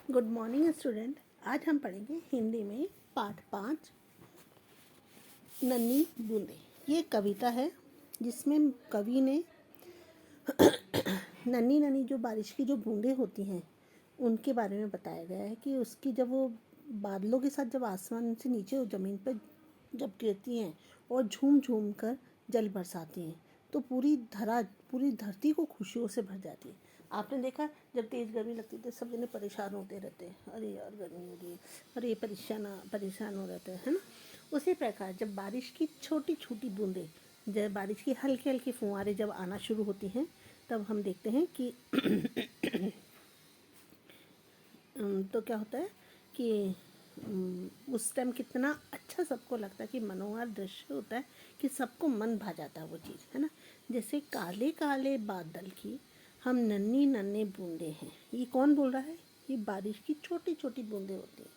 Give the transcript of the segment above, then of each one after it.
Good morning student. आज हम पढ़ेंगे हिंदी में पाठ 5 नन्ही बूंदे। ये कविता है जिसमें कवि ने नन्ही नन्ही जो बारिश की जो बूंदें होती हैं उनके बारे में बताया गया है कि उसकी जब वो बादलों के साथ जब आसमान से नीचे ज़मीन पर जब गिरती हैं और झूम झूम कर जल बरसाती हैं तो पूरी धरती को खुशियों से भर जाती है। आपने देखा जब तेज़ गर्मी लगती है तो सब जने परेशान होते रहते हैं, अरे यार गर्मी हो रही है, अरे परेशान हो रहते हैं, है ना। उसी प्रकार जब बारिश की छोटी छोटी बूंदें, जब बारिश की हल्की हल्की फुहारें जब आना शुरू होती हैं तब हम देखते हैं कि तो क्या होता है कि उस टाइम कितना अच्छा सबको लगता है कि मनोहर दृश्य होता है कि सबको मन भा जाता है वो चीज़, है ना। जैसे काले काले बादल की हम नन्ही नन्हे बूंदे हैं। ये कौन बोल रहा है? ये बारिश की छोटी छोटी बूंदें होती हैं।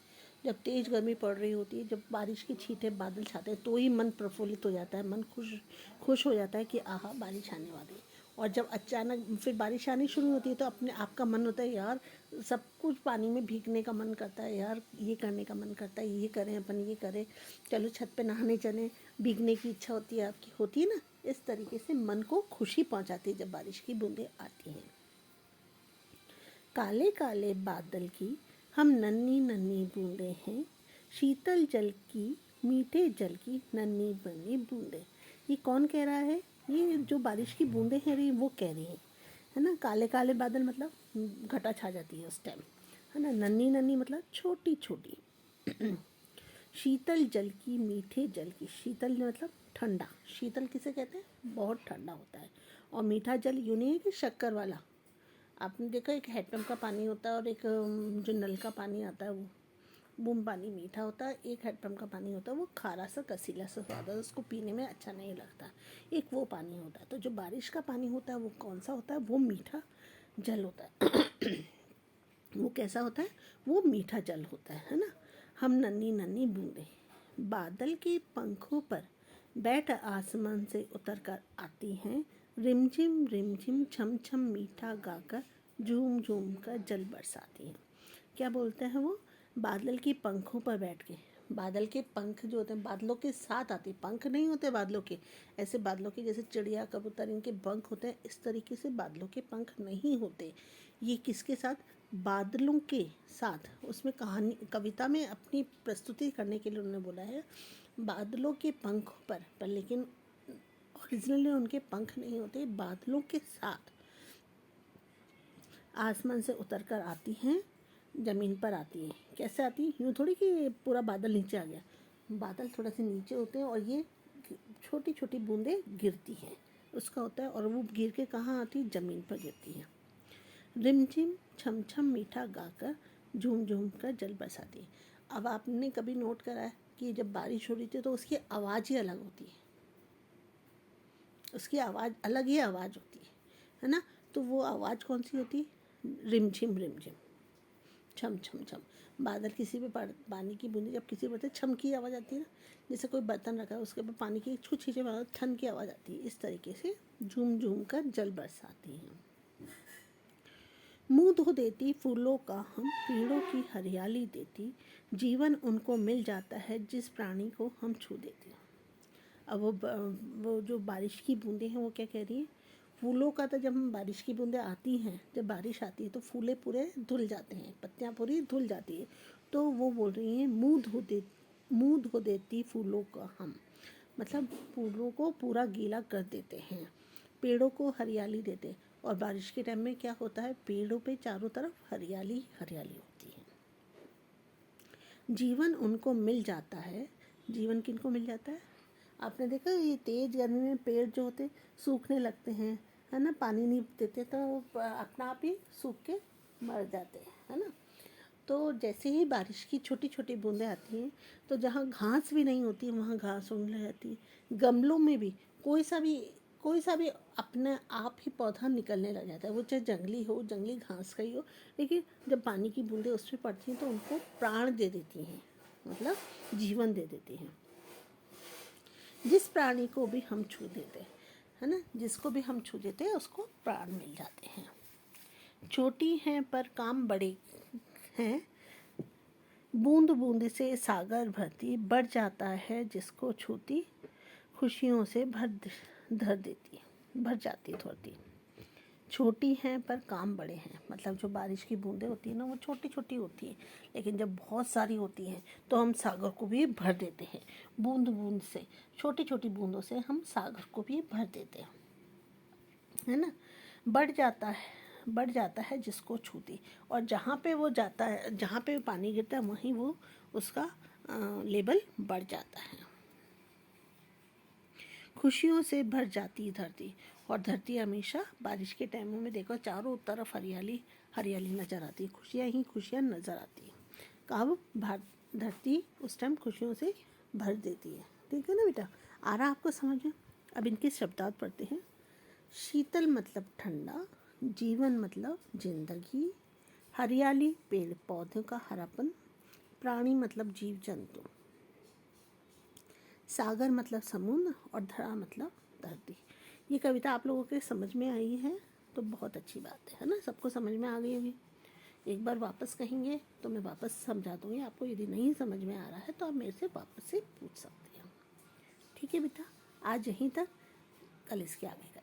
जब तेज़ गर्मी पड़ रही होती है, जब बारिश की छींटें बादल छाते हैं तो ही मन प्रफुल्लित हो जाता है, मन खुश हो जाता है कि आहा बारिश आने वाली है। और जब अचानक फिर बारिश आनी शुरू होती है तो अपने आप का मन होता है यार सब कुछ पानी में भीगने का मन करता है, यार ये करने का मन करता है, ये करें अपन, ये करें, चलो छत पे नहाने चलें, भीगने की इच्छा होती है आपकी, होती है ना। इस तरीके से मन को खुशी पहुंचाती है जब बारिश की बूंदें आती हैं। काले काले बादल की हम नन्ही नन्ही बूंदे हैं, शीतल जल की मीठे जल की नन्ही बनी बूंदे। ये कौन कह रहा है? ये जो बारिश की बूंदें हैं रही वो कह रही हैं, है ना। काले काले बादल मतलब घटा छा जाती है उस टाइम, है ना। नन्ही नन्ही मतलब छोटी छोटी। शीतल जल की मीठे जल की, शीतल मतलब ठंडा, शीतल किसे कहते हैं? बहुत ठंडा होता है। और मीठा जल यूँ नहीं है कि शक्कर वाला। आपने देखा एक हैंडपम्प का पानी होता है और एक जो नल का पानी आता है वो बूम पानी मीठा होता है, एक हैंडपम्प का पानी होता है वो खारा सा कसीला सा स्वाद है, उसको पीने में अच्छा नहीं लगता। एक वो पानी होता है। तो जो बारिश का पानी होता है वो कौन सा होता है? वो मीठा जल होता है। वो कैसा होता है? वो मीठा जल होता है ना। हम नन्ही नन्ही बूंदे बादल के पंखों पर बैठ आसमान से उतर कर आती हैं, रिमझिम छम छम मीठा गाकर झूम झूम कर जल बरसाती हैं। क्या बोलते हैं वो? बादल के पंखों पर बैठ के, बादल के पंख जो होते हैं बादलों के साथ आती, पंख नहीं होते बादलों के, ऐसे बादलों के जैसे चिड़िया कबूतर इनके पंख होते हैं, इस तरीके से बादलों के पंख नहीं होते। ये किसके साथ? बादलों के साथ। उसमें कहानी कविता में अपनी प्रस्तुति करने के लिए उन्होंने बोला है बादलों के पंख पर लेकिन ओरिजिनली उनके पंख नहीं होते। बादलों के साथ आसमान से उतर कर आती हैं, ज़मीन पर आती हैं। कैसे आती हैं? यूँ थोड़ी कि पूरा बादल नीचे आ गया, बादल थोड़ा से नीचे होते हैं और ये छोटी छोटी बूंदें गिरती हैं, उसका होता है। और वो गिर के कहाँ आती? ज़मीन पर गिरती हैं। रिमझिम छम छम मीठा गाकर झूम झूम कर जल बरसाती है। अब आपने कभी नोट करा है कि जब बारिश हो रही थी तो उसकी आवाज़ ही अलग होती है, उसकी आवाज़ अलग ही आवाज़ होती है ना। तो वो आवाज़ कौन सी होती है? रिमझिम रिमझिम छम छम छम। बादल किसी पे पानी की बूंदी जब किसी पर छम की आवाज़ आती है ना, जैसे कोई बर्तन रखा है उसके ऊपर पानी की छुछ छींचे ठन की आवाज़ आती है। इस तरीके से झूम झूम कर जल बरसाती हैं। मुँह धो देती फूलों का हम, पेड़ों की हरियाली देती, जीवन उनको मिल जाता है जिस प्राणी को हम छू देते हैं। अब वो जो बारिश की बूंदें हैं वो क्या कह रही हैं? फूलों का तो जब बारिश की बूंदें आती हैं, जब बारिश आती है तो फूले पूरे धुल जाते हैं, पत्तियाँ पूरी धुल जाती है। तो वो बोल रही हैं मुँह धो देती फूलों का हम, मतलब फूलों को पूरा गीला कर देते हैं, पेड़ों को हरियाली देते। और बारिश के टाइम में क्या होता है? पेड़ों पे चारों तरफ हरियाली हरियाली होती है। जीवन उनको मिल जाता है। जीवन किनको मिल जाता है? आपने देखा ये तेज़ गर्मी में पेड़ जो होते सूखने लगते हैं, है ना, पानी नहीं देते तो अपना आप ही सूख के मर जाते हैं, है ना। तो जैसे ही बारिश की छोटी छोटी बूंदें आती हैं तो जहाँ घास भी नहीं होती वहाँ घास उगने लगती है। गमलों में भी कोई सा भी अपने आप ही पौधा निकलने लग जाता है, वो चाहे जंगली हो, जंगली घास का ही हो, लेकिन जब पानी की बूंदें उस पर पड़ती हैं तो उनको प्राण दे देती हैं, मतलब जीवन दे देती हैं। जिस प्राणी को भी हम छू देते हैं, है ना, जिसको भी हम छू देते हैं उसको प्राण मिल जाते हैं। छोटी हैं पर काम बड़े हैं। बूंद बूंद से सागर भरती, बढ़ जाता है जिसको छूती, खुशियों से भर देती, भर जाती धरती। छोटी हैं पर काम बड़े हैं, मतलब जो बारिश की बूंदें होती हैं ना वो छोटी छोटी होती हैं, लेकिन जब बहुत सारी होती हैं तो हम सागर को भी भर देते हैं। बूंद बूंद से, छोटी छोटी बूंदों से हम सागर को भी भर देते हैं, है ना। बढ़ जाता है जिसको छूती, और जहाँ पे वो जाता है, जहाँ पे पानी गिरता है वहीं वो उसका लेवल बढ़ जाता है। खुशियों से भर जाती धरती, और धरती हमेशा बारिश के टाइमों में देखो चारों तरफ हरियाली हरियाली नज़र आती है, खुशियाँ ही खुशियाँ नज़र आती है। कब धरती उस टाइम खुशियों से भर देती है। ठीक है ना बेटा, आ रहा आपको समझ में। अब इनके शब्दार्थ पढ़ते हैं। शीतल मतलब ठंडा, जीवन मतलब जिंदगी, हरियाली पेड़ पौधों का हरापन, प्राणी मतलब जीव जंतु, सागर मतलब समुद्र, और धरा मतलब धरती। ये कविता आप लोगों के समझ में आई है तो बहुत अच्छी बात है ना, सबको समझ में आ गई होगी। एक बार वापस कहेंगे तो मैं वापस समझा दूँगी आपको, यदि नहीं समझ में आ रहा है तो आप मेरे से वापस से पूछ सकते हैं। ठीक है बेटा, आज यहीं तक, कल इसके आगे का